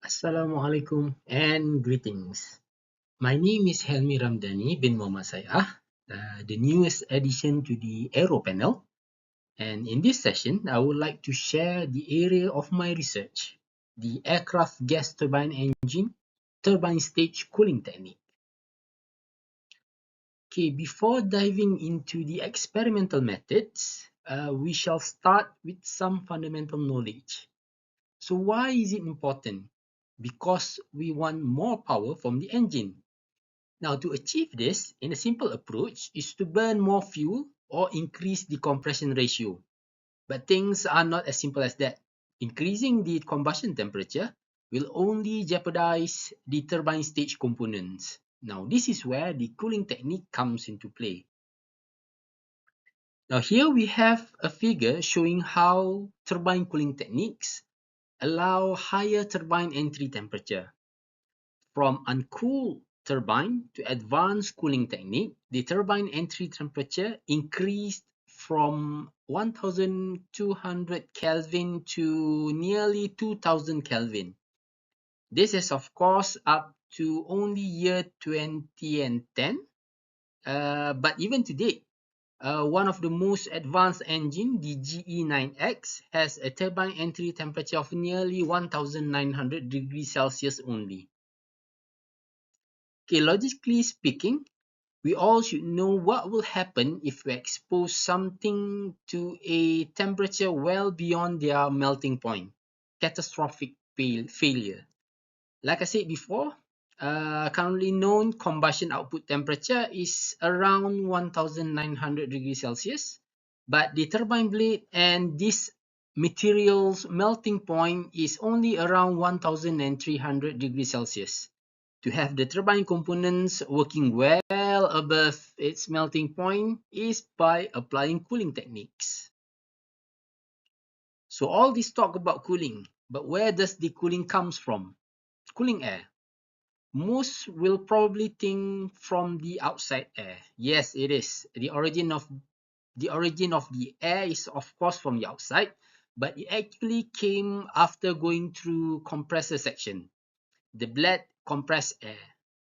Assalamualaikum and greetings. My name is Helmi Ramdhani bin Muhammad Sayah, the newest addition to the Aero panel. And in this session, I would like to share the area of my research, the aircraft gas turbine engine turbine stage cooling technique. Okay, before diving into the experimental methods, we shall start with some fundamental knowledge. So why is it important? Because we want more power from the engine. Now, to achieve this, in a simple approach, is to burn more fuel or increase the compression ratio. But things are not as simple as that. Increasing the combustion temperature will only jeopardize the turbine stage components. Now, this is where the cooling technique comes into play. Now, here we have a figure showing how turbine cooling techniques allow higher turbine entry temperature. From uncooled turbine to advanced cooling technique, the turbine entry temperature increased from 1200 Kelvin to nearly 2000 Kelvin. This is of course up to only year 2010, but even today, one of the most advanced engine, the GE9X, has a turbine entry temperature of nearly 1900 degrees Celsius only. Okay, logically speaking, we all should know what will happen if we expose something to a temperature well beyond their melting point. Catastrophic failure. Like I said before, currently known combustion output temperature is around 1900 degrees Celsius, but the turbine blade and this material's melting point is only around 1300 degrees Celsius. To have the turbine components working well above its melting point is by applying cooling techniques. So all this talk about cooling, but where does the cooling comes from? Cooling air. Most will probably think from the outside air. Yes, it is. The origin of the air is of course from the outside, but it actually came after going through compressor section. The bled compressed air.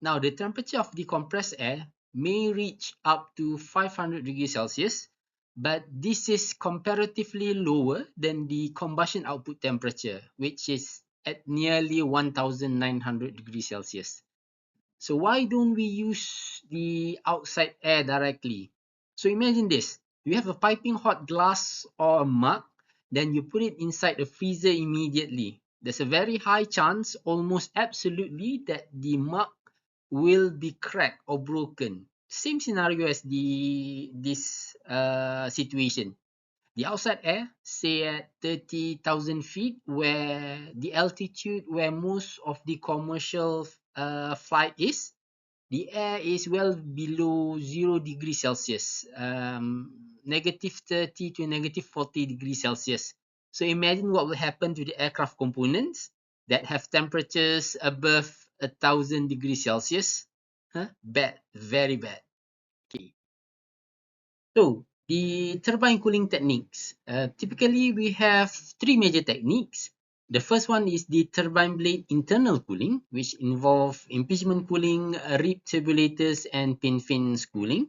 Now, the temperature of the compressed air may reach up to 500 degrees Celsius, but this is comparatively lower than the combustion output temperature, which is at nearly 1900 degrees Celsius. So why don't we use the outside air directly? So imagine this. You have a piping hot glass or a mug, then you put it inside the freezer immediately. There's a very high chance, almost absolutely, that the mug will be cracked or broken. Same scenario as this situation. The outside air, say at 30,000 feet, where the altitude where most of the commercial flight is, the air is well below 0 degrees Celsius, negative 30 to negative 40 degrees Celsius. So imagine what will happen to the aircraft components that have temperatures above 1000 degrees Celsius. Bad, very bad. Okay. So the turbine cooling techniques. Typically, we have three major techniques. The first one is the turbine blade internal cooling, which involve impeachment cooling, rib turbulators, and pin fins cooling.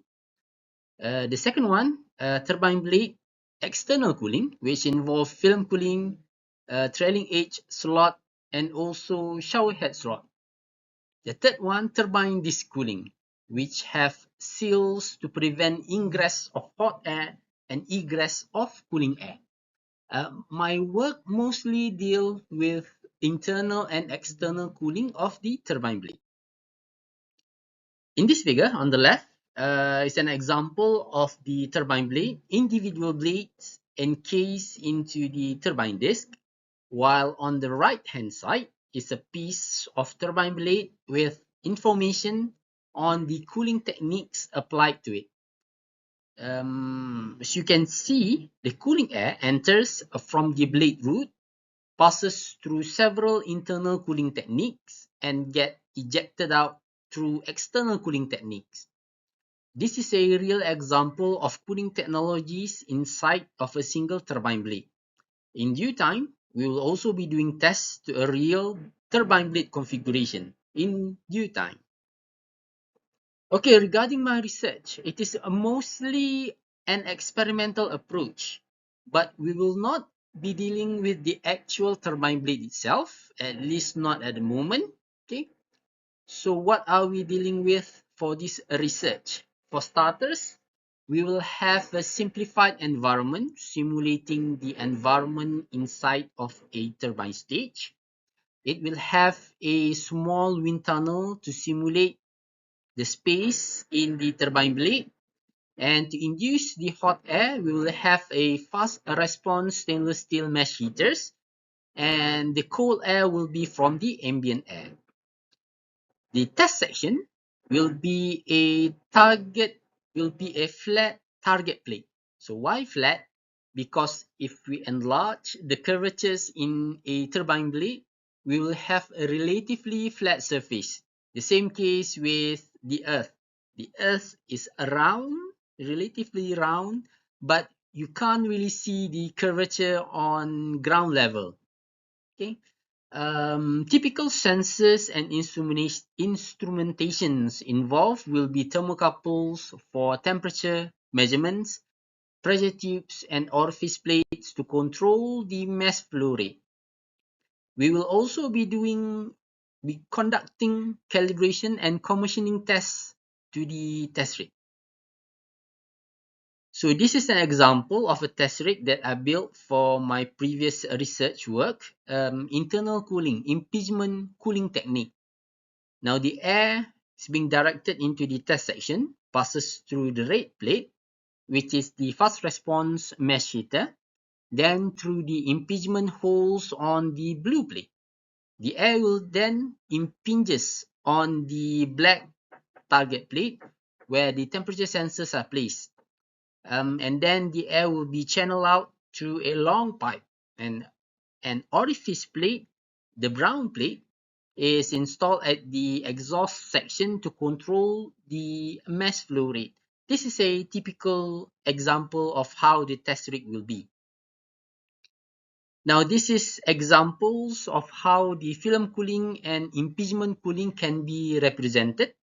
The second one, turbine blade external cooling, which involve film cooling, trailing edge slot, and also shower head slot. The third one, turbine disc cooling, which have seals to prevent ingress of hot air and egress of cooling air. My work mostly deals with internal and external cooling of the turbine blade. In this figure on the left is an example of the turbine blade, individual blades encased into the turbine disc, while on the right hand side is a piece of turbine blade with information on the cooling techniques applied to it. As you can see, the cooling air enters from the blade root, passes through several internal cooling techniques, and get ejected out through external cooling techniques. This is a real example of cooling technologies inside of a single turbine blade. In due time, We will also be doing tests to a real turbine blade configuration in due time. Okay, regarding my research, it is mostly an experimental approach, but we will not be dealing with the actual turbine blade itself, at least not at the moment. Okay, so what are we dealing with for this research? For starters, we will have a simplified environment simulating the environment inside of a turbine stage. It will have a small wind tunnel to simulate the space in the turbine blade. And to induce the hot air, we will have a fast response stainless steel mesh heaters, and the cold air will be from the ambient air. The test section will be a flat target plate. So why flat? Because if we enlarge the curvatures in a turbine blade, we will have a relatively flat surface. The same case with the Earth. The Earth is relatively round, but you can't really see the curvature on ground level. Okay. Typical sensors and instrumentations involved will be thermocouples for temperature measurements, pressure tubes, and orifice plates to control the mass flow rate. We will also be conducting calibration and commissioning tests to the test rig. So this is an example of a test rig that I built for my previous research work, internal cooling, impingement cooling technique. Now the air is being directed into the test section, passes through the red plate, which is the fast response mesh heater, then through the impingement holes on the blue plate. The air will then impinges on the black target plate where the temperature sensors are placed. And then the air will be channeled out through a long pipe, and an orifice plate, the brown plate, is installed at the exhaust section to control the mass flow rate. This is a typical example of how the test rig will be. Now, this is examples of how the film cooling and impingement cooling can be represented.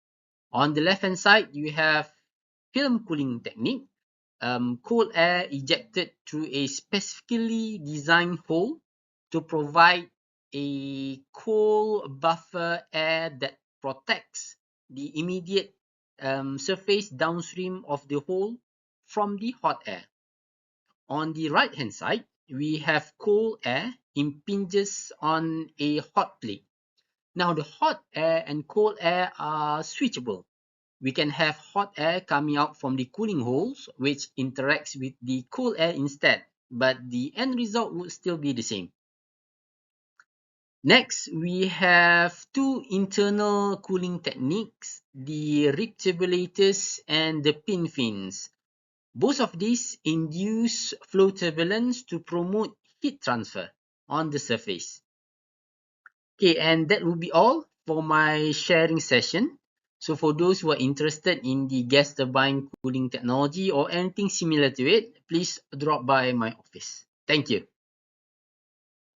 On the left-hand side, you have film cooling technique. Cold air ejected through a specifically designed hole to provide a cold buffer air that protects the immediate surface downstream of the hole from the hot air. On the right hand side, we have cold air impinges on a hot plate. Now the hot air and cold air are switchable. We can have hot air coming out from the cooling holes, which interacts with the cold air instead, but the end result would still be the same. Next, we have two internal cooling techniques, the rig turbulators and the pin fins. Both of these induce flow turbulence to promote heat transfer on the surface. Okay, and that will be all for my sharing session. So for those who are interested in the gas turbine cooling technology or anything similar to it, please drop by my office. Thank you.